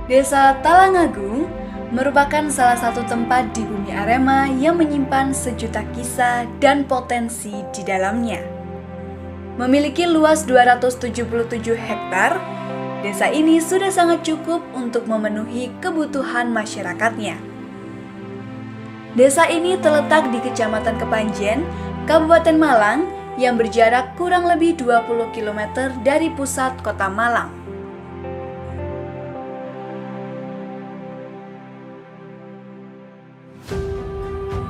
Desa Talangagung merupakan salah satu tempat di bumi Arema yang menyimpan sejuta kisah dan potensi di dalamnya. Memiliki luas 277 hektar, desa ini sudah sangat cukup untuk memenuhi kebutuhan masyarakatnya. Desa ini terletak di Kecamatan Kepanjen, Kabupaten Malang, yang berjarak kurang lebih 20 km dari pusat kota Malang.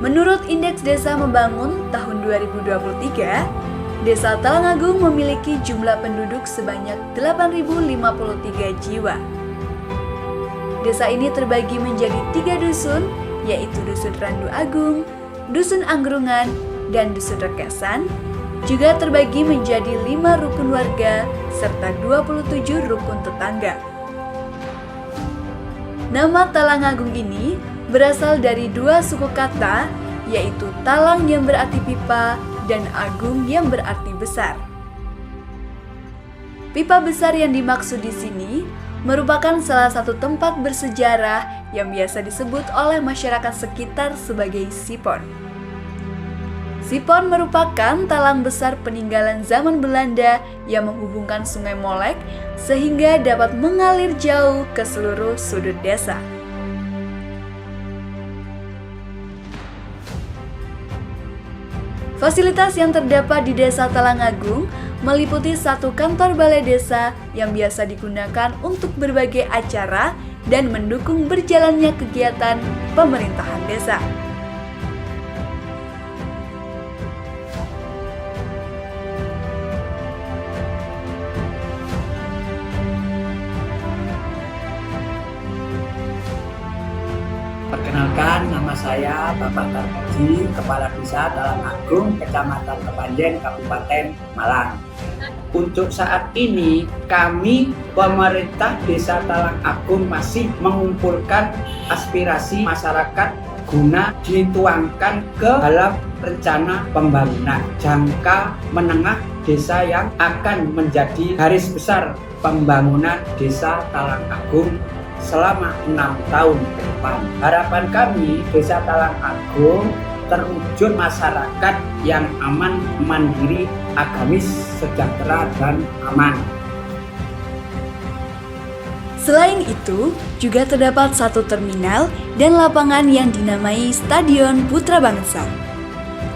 Menurut Indeks Desa Membangun tahun 2023, Desa Talangagung memiliki jumlah penduduk sebanyak 8.053 jiwa. Desa ini terbagi menjadi 3 dusun, yaitu Dusun Randu Agung, Dusun Anggrungan, dan Dusun Rekesan, juga terbagi menjadi 5 rukun warga serta 27 rukun tetangga. Nama Talangagung ini berasal dari 2 suku kata, yaitu talang yang berarti pipa dan agung yang berarti besar. Pipa besar yang dimaksud di sini merupakan salah satu tempat bersejarah yang biasa disebut oleh masyarakat sekitar sebagai sipon. Sipon merupakan talang besar peninggalan zaman Belanda yang menghubungkan Sungai Molek sehingga dapat mengalir jauh ke seluruh sudut desa. Fasilitas yang terdapat di Desa Talangagung meliputi 1 kantor balai desa yang biasa digunakan untuk berbagai acara dan mendukung berjalannya kegiatan pemerintahan desa. Perkenalkan, nama saya Bapak Tarmoji, Kepala Desa Talangagung, Kecamatan Kepanjen, Kabupaten Malang. Untuk saat ini, kami pemerintah Desa Talangagung masih mengumpulkan aspirasi masyarakat guna dituangkan ke dalam rencana pembangunan jangka menengah desa yang akan menjadi garis besar pembangunan Desa Talangagung selama 6 tahun ke depan. Harapan kami Desa Talangagung terwujud masyarakat yang aman, mandiri, agamis, sejahtera, dan aman. Selain itu, juga terdapat 1 terminal dan lapangan yang dinamai Stadion Putra Bangsa.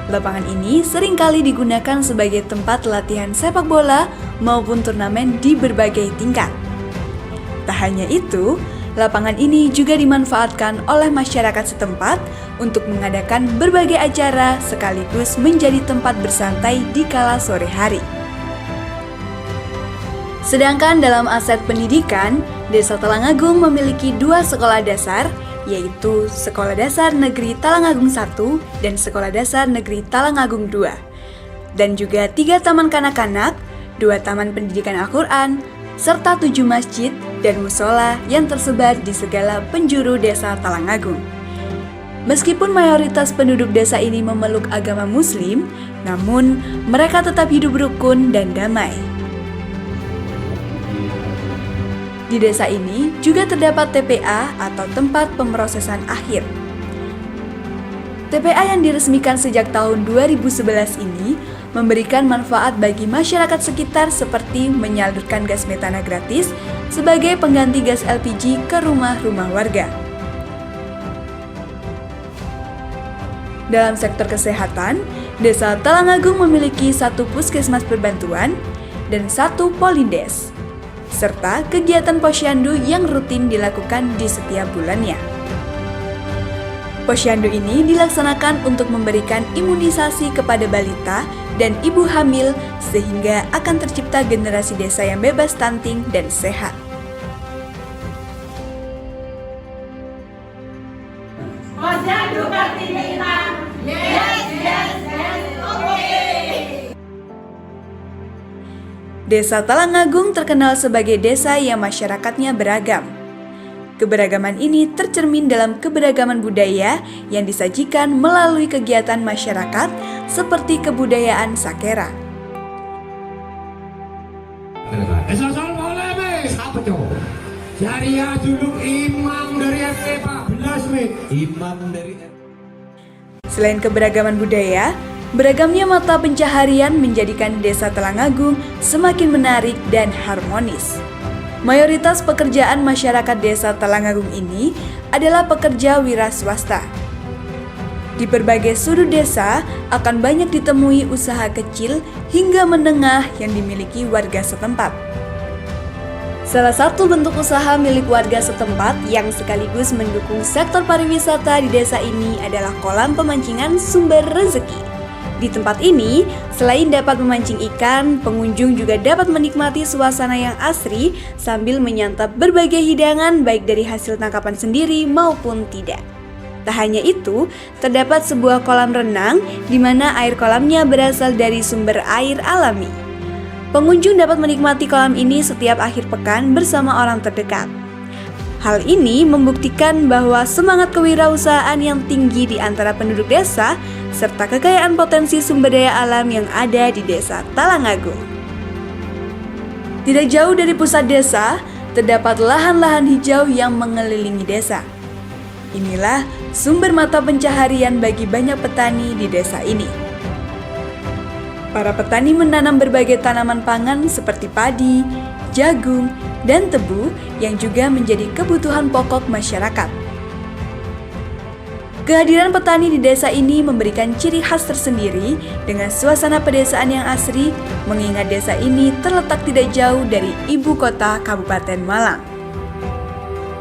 Lapangan ini seringkali digunakan sebagai tempat latihan sepak bola maupun turnamen di berbagai tingkat. Tak hanya itu, lapangan ini juga dimanfaatkan oleh masyarakat setempat untuk mengadakan berbagai acara sekaligus menjadi tempat bersantai di kala sore hari. Sedangkan dalam aset pendidikan, Desa Talangagung memiliki 2 sekolah dasar, yaitu Sekolah Dasar Negeri Talangagung 1 dan Sekolah Dasar Negeri Talangagung 2, dan juga 3 taman kanak-kanak, 2 taman pendidikan Al-Quran, serta 7 masjid dan musola yang tersebar di segala penjuru Desa Talangagung. Meskipun mayoritas penduduk desa ini memeluk agama Muslim, namun mereka tetap hidup rukun dan damai. Di desa ini juga terdapat TPA atau tempat pemrosesan akhir. TPA yang diresmikan sejak tahun 2011 ini memberikan manfaat bagi masyarakat sekitar seperti menyalurkan gas metana gratis sebagai pengganti gas LPG ke rumah-rumah warga. Dalam sektor kesehatan, Desa Talangagung memiliki 1 puskesmas perbantuan dan 1 polindes, serta kegiatan posyandu yang rutin dilakukan di setiap bulannya. Posyandu ini dilaksanakan untuk memberikan imunisasi kepada balita dan ibu hamil sehingga akan tercipta generasi desa yang bebas stunting dan sehat. Posyandu Kartini Inang, yes, yes, yes, okay. Desa Talangagung terkenal sebagai desa yang masyarakatnya beragam. Keberagaman ini tercermin dalam keberagaman budaya yang disajikan melalui kegiatan masyarakat seperti kebudayaan Sakera. Jariah dulu imam dari RT 14 Mit. Imam dari Selain keberagaman budaya, beragamnya mata pencaharian menjadikan Desa Talangagung semakin menarik dan harmonis. Mayoritas pekerjaan masyarakat Desa Talangagung ini adalah pekerja wira swasta. Di berbagai sudut desa akan banyak ditemui usaha kecil hingga menengah yang dimiliki warga setempat. Salah satu bentuk usaha milik warga setempat yang sekaligus mendukung sektor pariwisata di desa ini adalah kolam pemancingan Sumber Rezeki. Di tempat ini, selain dapat memancing ikan, pengunjung juga dapat menikmati suasana yang asri sambil menyantap berbagai hidangan baik dari hasil tangkapan sendiri maupun tidak. Tak hanya itu, terdapat sebuah kolam renang di mana air kolamnya berasal dari sumber air alami. Pengunjung dapat menikmati kolam ini setiap akhir pekan bersama orang terdekat. Hal ini membuktikan bahwa semangat kewirausahaan yang tinggi di antara penduduk desa serta kekayaan potensi sumber daya alam yang ada di Desa Talangagung. Tidak jauh dari pusat desa, terdapat lahan-lahan hijau yang mengelilingi desa. Inilah sumber mata pencaharian bagi banyak petani di desa ini. Para petani menanam berbagai tanaman pangan seperti padi, jagung, dan tebu yang juga menjadi kebutuhan pokok masyarakat. Kehadiran petani di desa ini memberikan ciri khas tersendiri dengan suasana pedesaan yang asri, mengingat desa ini terletak tidak jauh dari ibu kota Kabupaten Malang.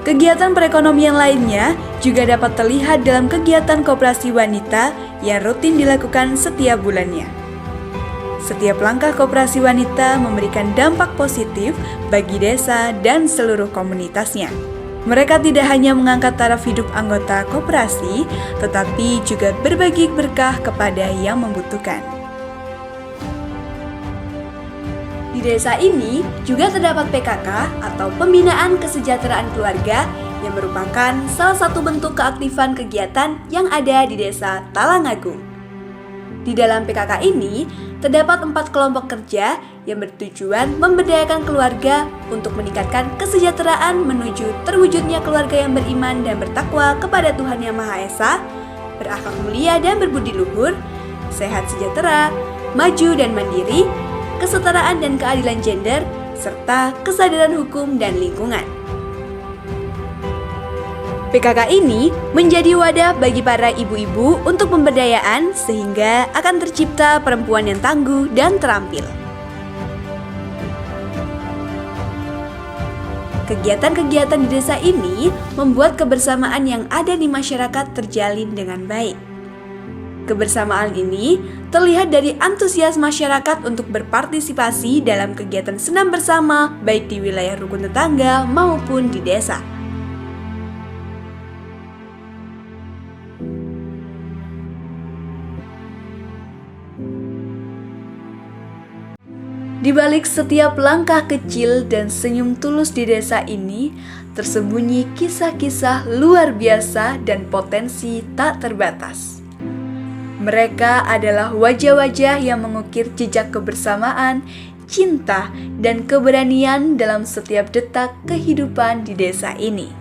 Kegiatan perekonomian lainnya juga dapat terlihat dalam kegiatan koperasi wanita yang rutin dilakukan setiap bulannya. Setiap langkah koperasi wanita memberikan dampak positif bagi desa dan seluruh komunitasnya. Mereka tidak hanya mengangkat taraf hidup anggota koperasi, tetapi juga berbagi berkah kepada yang membutuhkan. Di desa ini juga terdapat PKK atau Pembinaan Kesejahteraan Keluarga yang merupakan salah satu bentuk keaktifan kegiatan yang ada di Desa Talangagung. Di dalam PKK ini, terdapat 4 kelompok kerja yang bertujuan memberdayakan keluarga untuk meningkatkan kesejahteraan menuju terwujudnya keluarga yang beriman dan bertakwa kepada Tuhan Yang Maha Esa, berakhlak mulia dan berbudi luhur, sehat sejahtera, maju dan mandiri, kesetaraan dan keadilan gender, serta kesadaran hukum dan lingkungan. PKK ini menjadi wadah bagi para ibu-ibu untuk pemberdayaan sehingga akan tercipta perempuan yang tangguh dan terampil. Kegiatan-kegiatan di desa ini membuat kebersamaan yang ada di masyarakat terjalin dengan baik. Kebersamaan ini terlihat dari antusias masyarakat untuk berpartisipasi dalam kegiatan senam bersama baik di wilayah rukun tetangga maupun di desa. Di balik setiap langkah kecil dan senyum tulus di desa ini, tersembunyi kisah-kisah luar biasa dan potensi tak terbatas. Mereka adalah wajah-wajah yang mengukir jejak kebersamaan, cinta, dan keberanian dalam setiap detak kehidupan di desa ini.